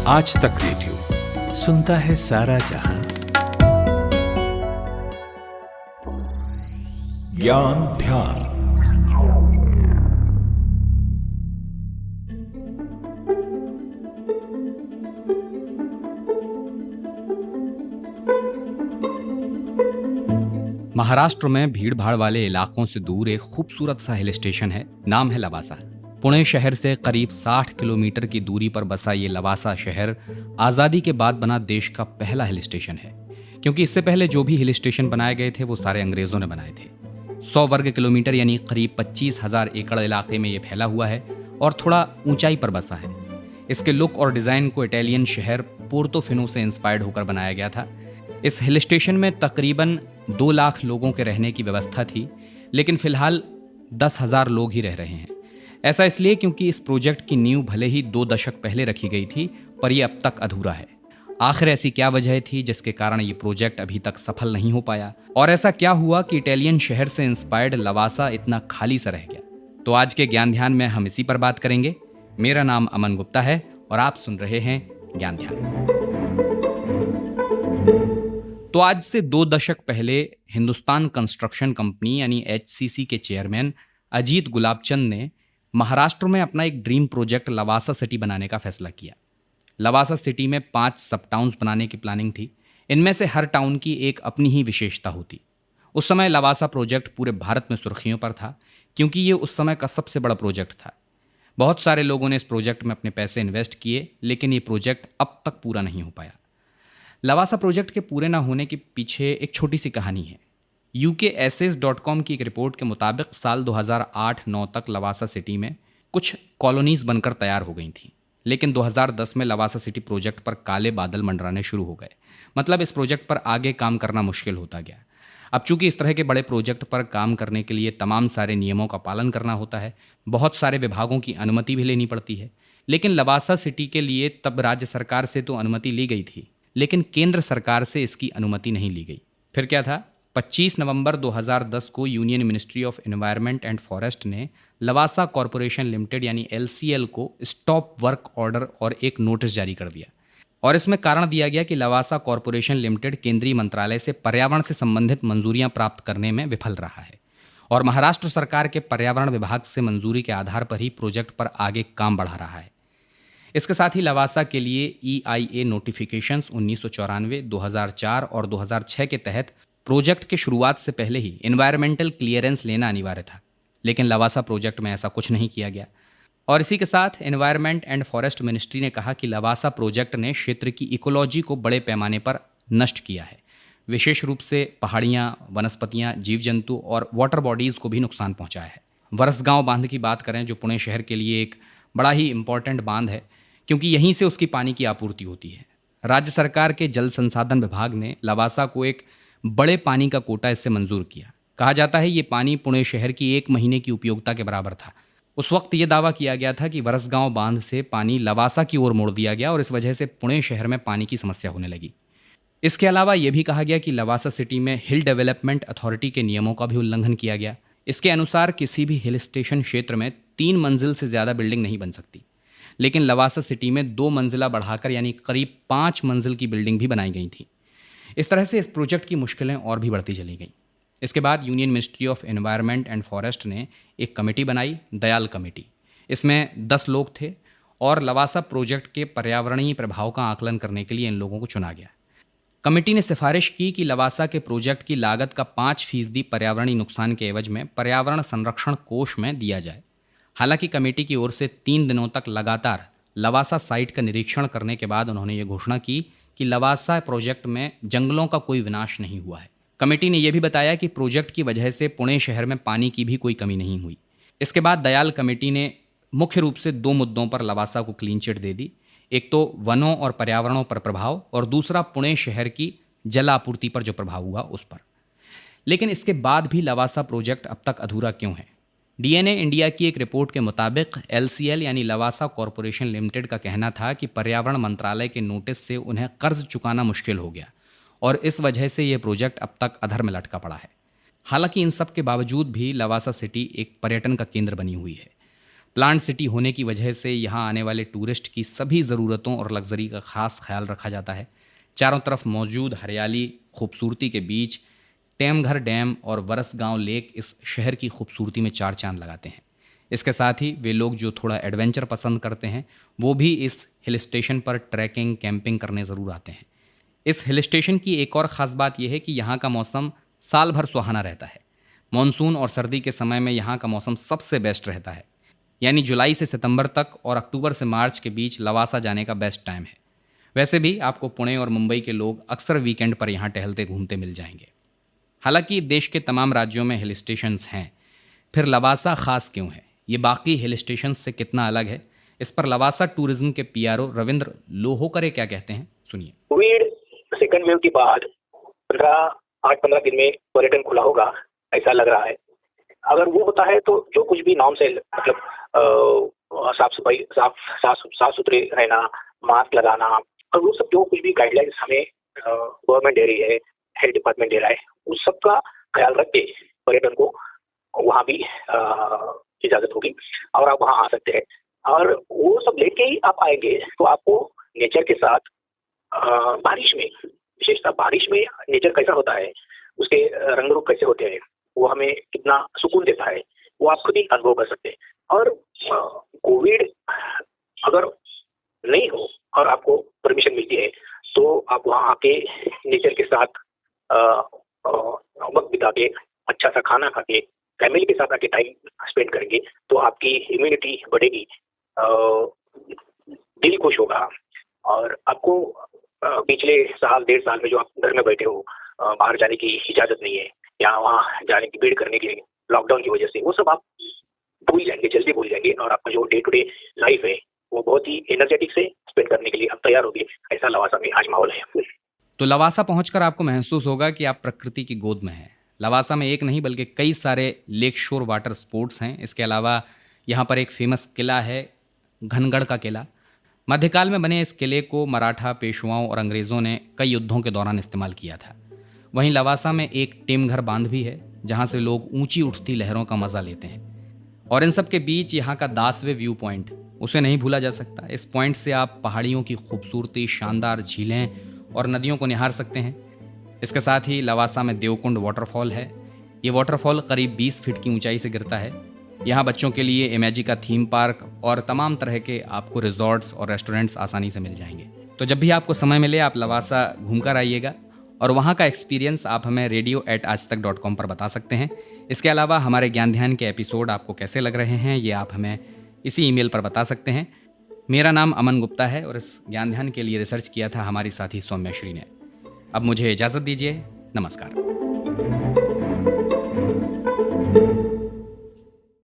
आज तक रेडियो सुनता है सारा जहां। ज्ञान ध्यान। महाराष्ट्र में भीड़ भाड़ वाले इलाकों से दूर एक खूबसूरत सा हिल स्टेशन है, नाम है लवासा। पुणे शहर से करीब 60 किलोमीटर की दूरी पर बसा ये लवासा शहर आज़ादी के बाद बना देश का पहला हिल स्टेशन है, क्योंकि इससे पहले जो भी हिल स्टेशन बनाए गए थे वो सारे अंग्रेज़ों ने बनाए थे। 100 वर्ग किलोमीटर यानी करीब 25,000 एकड़ इलाके में ये फैला हुआ है और थोड़ा ऊंचाई पर बसा है। इसके लुक और डिज़ाइन को इटालियन शहर पोर्तोफिनो से इंस्पायर्ड होकर बनाया गया था। इस हिल स्टेशन में तकरीबन 2 लाख लोगों के रहने की व्यवस्था थी, लेकिन फिलहाल 10,000 लोग ही रह रहे हैं। ऐसा इसलिए क्योंकि इस प्रोजेक्ट की नींव भले ही 2 दशक पहले रखी गई थी, पर यह अब तक अधूरा है। आखिर ऐसी क्या वजह थी जिसके कारण ये प्रोजेक्ट अभी तक सफल नहीं हो पाया, और ऐसा क्या हुआ कि इटालियन शहर से इंस्पायर्ड लवासा इतना खाली सा रह गया? तो आज के ज्ञान ध्यान में हम इसी पर बात करेंगे। मेरा नाम अमन गुप्ता है और आप सुन रहे हैं ज्ञान ध्यान। तो आज से 2 दशक पहले हिंदुस्तान कंस्ट्रक्शन कंपनी यानी HCC के चेयरमैन अजीत गुलाबचंद ने महाराष्ट्र में अपना एक ड्रीम प्रोजेक्ट लवासा सिटी बनाने का फैसला किया। लवासा सिटी में 5 सब टाउन्स बनाने की प्लानिंग थी। इनमें से हर टाउन की एक अपनी ही विशेषता होती। उस समय लवासा प्रोजेक्ट पूरे भारत में सुर्खियों पर था, क्योंकि ये उस समय का सबसे बड़ा प्रोजेक्ट था। बहुत सारे लोगों ने इस प्रोजेक्ट में अपने पैसे इन्वेस्ट किए, लेकिन ये प्रोजेक्ट अब तक पूरा नहीं हो पाया। लवासा प्रोजेक्ट के पूरे ना होने के पीछे एक छोटी सी कहानी है। UKSS.com की एक रिपोर्ट के मुताबिक साल 2008-9 तक लवासा सिटी में कुछ कॉलोनीज बनकर तैयार हो गई थीं, लेकिन 2010 में लवासा सिटी प्रोजेक्ट पर काले बादल मंडराने शुरू हो गए। मतलब इस प्रोजेक्ट पर आगे काम करना मुश्किल होता गया। अब चूंकि इस तरह के बड़े प्रोजेक्ट पर काम करने के लिए तमाम सारे नियमों का पालन करना होता है, बहुत सारे विभागों की अनुमति भी लेनी पड़ती है। लेकिन लवासा सिटी के लिए तब राज्य सरकार से तो अनुमति ली गई थी, लेकिन केंद्र सरकार से इसकी अनुमति नहीं ली गई। फिर क्या था? 25 नवंबर 2010 को union ministry of environment and forest ने लवासा कॉरपोरेशन लिमिटेड यानी LCL को स्टॉप वर्क ऑर्डर और एक नोटिस जारी कर दिया। और इसमें कारण दिया गया कि लवासा कॉरपोरेशन लिमिटेड केंद्रीय मंत्रालय से पर्यावरण से संबंधित मंजूरियां प्राप्त करने में विफल रहा है, और महाराष्ट्र सरकार के पर्यावरण विभाग से मंजूरी के आधार पर ही प्रोजेक्ट पर आगे काम बढ़ा रहा है। इसके साथ ही लवासा के लिए EIA नोटिफिकेशंस 1994, 2004 और 2006 के तहत प्रोजेक्ट के शुरुआत से पहले ही एनवायरमेंटल क्लियरेंस लेना अनिवार्य था, लेकिन लवासा प्रोजेक्ट में ऐसा कुछ नहीं किया गया। और इसी के साथ एनवायरनमेंट एंड फॉरेस्ट मिनिस्ट्री ने कहा कि लवासा प्रोजेक्ट ने क्षेत्र की इकोलॉजी को बड़े पैमाने पर नष्ट किया है। विशेष रूप से पहाड़ियाँ, वनस्पतियाँ, जीव जंतु और वाटर बॉडीज़ को भी नुकसान पहुँचाया है। वरसगांव बांध की बात करें, जो पुणे शहर के लिए एक बड़ा ही इम्पॉर्टेंट बांध है, क्योंकि यहीं से उसकी पानी की आपूर्ति होती है। राज्य सरकार के जल संसाधन विभाग ने लवासा को एक बड़े पानी का कोटा इससे मंजूर किया। कहा जाता है ये पानी पुणे शहर की 1 महीने की उपयोगिता के बराबर था। उस वक्त ये दावा किया गया था कि वरसगांव बांध से पानी लवासा की ओर मोड़ दिया गया और इस वजह से पुणे शहर में पानी की समस्या होने लगी। इसके अलावा यह भी कहा गया कि लवासा सिटी में हिल डेवलपमेंट अथॉरिटी के नियमों का भी उल्लंघन किया गया। इसके अनुसार किसी भी हिल स्टेशन क्षेत्र में 3 मंजिल से ज़्यादा बिल्डिंग नहीं बन सकती, लेकिन लवासा सिटी में 2 मंजिला बढ़ाकर यानी करीब 5 मंजिल की बिल्डिंग भी बनाई गई थी। इस तरह से इस प्रोजेक्ट की मुश्किलें और भी बढ़ती चली गईं। इसके बाद union ministry of environment and forest ने एक कमेटी बनाई, दयाल कमेटी। इसमें 10 लोग थे और लवासा प्रोजेक्ट के पर्यावरणीय प्रभाव का आकलन करने के लिए इन लोगों को चुना गया। कमेटी ने सिफारिश की कि लवासा के प्रोजेक्ट की लागत का 5% पर्यावरणीय नुकसान के एवज में पर्यावरण संरक्षण कोष में दिया जाए। हालांकि कमेटी की ओर से 3 दिनों तक लगातार लवासा साइट का निरीक्षण करने के बाद उन्होंने ये घोषणा की कि लवासा प्रोजेक्ट में जंगलों का कोई विनाश नहीं हुआ है। कमेटी ने यह भी बताया कि प्रोजेक्ट की वजह से पुणे शहर में पानी की भी कोई कमी नहीं हुई। इसके बाद दयाल कमेटी ने मुख्य रूप से 2 मुद्दों पर लवासा को क्लीन चिट दे दी। एक तो वनों और पर्यावरणों पर प्रभाव, और दूसरा पुणे शहर की जल आपूर्ति पर जो प्रभाव हुआ उस पर। लेकिन इसके बाद भी लवासा प्रोजेक्ट अब तक अधूरा क्यों है? DNA इंडिया की एक रिपोर्ट के मुताबिक LCL यानी लवासा कॉरपोरेशन लिमिटेड का कहना था कि पर्यावरण मंत्रालय के नोटिस से उन्हें कर्ज चुकाना मुश्किल हो गया और इस वजह से यह प्रोजेक्ट अब तक अधर में लटका पड़ा है। हालांकि इन सब के बावजूद भी लवासा सिटी एक पर्यटन का केंद्र बनी हुई है। प्लांट सिटी होने की वजह से यहाँ आने वाले टूरिस्ट की सभी ज़रूरतों और लग्जरी का खास ख्याल रखा जाता है। चारों तरफ मौजूद हरियाली खूबसूरती के बीच टेमघर डैम और वरसगांव लेक इस शहर की खूबसूरती में चार चांद लगाते हैं। इसके साथ ही वे लोग जो थोड़ा एडवेंचर पसंद करते हैं वो भी इस हिल स्टेशन पर ट्रैकिंग कैंपिंग करने ज़रूर आते हैं। इस हिल स्टेशन की एक और ख़ास बात यह है कि यहाँ का मौसम साल भर सुहाना रहता है। मानसून और सर्दी के समय में यहाँ का मौसम सबसे बेस्ट रहता है, यानी जुलाई से सितंबर तक और अक्टूबर से मार्च के बीच लवासा जाने का बेस्ट टाइम है। वैसे भी आपको पुणे और मुंबई के लोग अक्सर वीकेंड पर यहाँ टहलते घूमते मिल जाएंगे। हालांकि देश के तमाम राज्यों में हिल स्टेशंस हैं, फिर लवासा खास क्यों है, ये बाकी हिल स्टेशंस से कितना अलग है, इस पर लवासा टूरिज्म के पीआरओ रविंद्र लोहोकरे क्या कहते हैं, सुनिए। कोविड सेकंड वेव के बाद 8-15 दिन में पर्यटन खुला होगा ऐसा लग रहा है। अगर वो होता है तो जो कुछ भी नॉर्म्स है, मतलब साफ सफाई, साफ सुथरे रहना, मास्क लगाना और वो सब जो कुछ भी गाइडलाइंस हमें गवर्नमेंट दे रही है, हेल्थ डिपार्टमेंट दे रहा है, उस सब का ख्याल रख के पर्यटन को वहाँ भी इजाजत होगी और आप वहाँ आ सकते हैं। और वो सब लेके ही आप आएंगे तो आपको नेचर के साथ बारिश में, विशेषतः बारिश में नेचर कैसा होता है, उसके रंग रूप कैसे होते हैं, वो हमें कितना सुकून देता है, वो आप खुद ही अनुभव कर सकते हैं। और कोविड अगर नहीं हो और आपको परमिशन मिलती है तो आप वहाँ आके नेचर के साथ वक्त बिता के, अच्छा सा खाना खा के, फैमिली के साथ आके टाइम स्पेंड करेंगे तो आपकी इम्यूनिटी बढ़ेगी, दिल खुश होगा और आपको पिछले साल 1.5 साल में जो आप घर में बैठे हो, बाहर जाने की इजाजत नहीं है या वहाँ जाने की भीड़ करने के लिए लॉकडाउन की वजह से, वो सब आप भूल जाएंगे, जल्दी भूल जाएंगे और आपका जो डे टू डे लाइफ है वो बहुत ही एनर्जेटिक से स्पेंड करने के लिए आप तैयार होंगे। ऐसा लवासा में आज माहौल है। तो लवासा पहुंचकर आपको महसूस होगा कि आप प्रकृति की गोद में हैं। लवासा में एक नहीं बल्कि कई सारे लेक शोर वाटर स्पोर्ट्स हैं। इसके अलावा यहाँ पर एक फेमस किला है, घनगढ़ का किला। मध्यकाल में बने इस किले को मराठा पेशवाओं और अंग्रेज़ों ने कई युद्धों के दौरान इस्तेमाल किया था। वहीं लवासा में एक टेमघर बांध भी है जहाँ से लोग ऊंची उठती लहरों का मज़ा लेते हैं। और इन सब के बीच यहाँ का दासवे व्यू पॉइंट, उसे नहीं भूला जा सकता। इस पॉइंट से आप पहाड़ियों की खूबसूरती, शानदार झीलें और नदियों को निहार सकते हैं। इसके साथ ही लवासा में देवकुंड वाटरफॉल है। ये वाटरफॉल करीब 20 फीट की ऊंचाई से गिरता है। यहाँ बच्चों के लिए इमेजिका थीम पार्क और तमाम तरह के आपको रिजॉर्ट्स और रेस्टोरेंट्स आसानी से मिल जाएंगे। तो जब भी आपको समय मिले आप लवासा घूमकर आइएगा और वहाँ का एक्सपीरियंस आप हमें radio@aajtak.com पर बता सकते हैं। इसके अलावा हमारे ज्ञान ध्यान के एपिसोड आपको कैसे लग रहे हैं ये आप हमें इसी ईमेल पर बता सकते हैं। मेरा नाम अमन गुप्ता है और इस ज्ञान ध्यान के लिए रिसर्च किया था हमारी साथी सौम्या श्री ने। अब मुझे इजाज़त दीजिए, नमस्कार।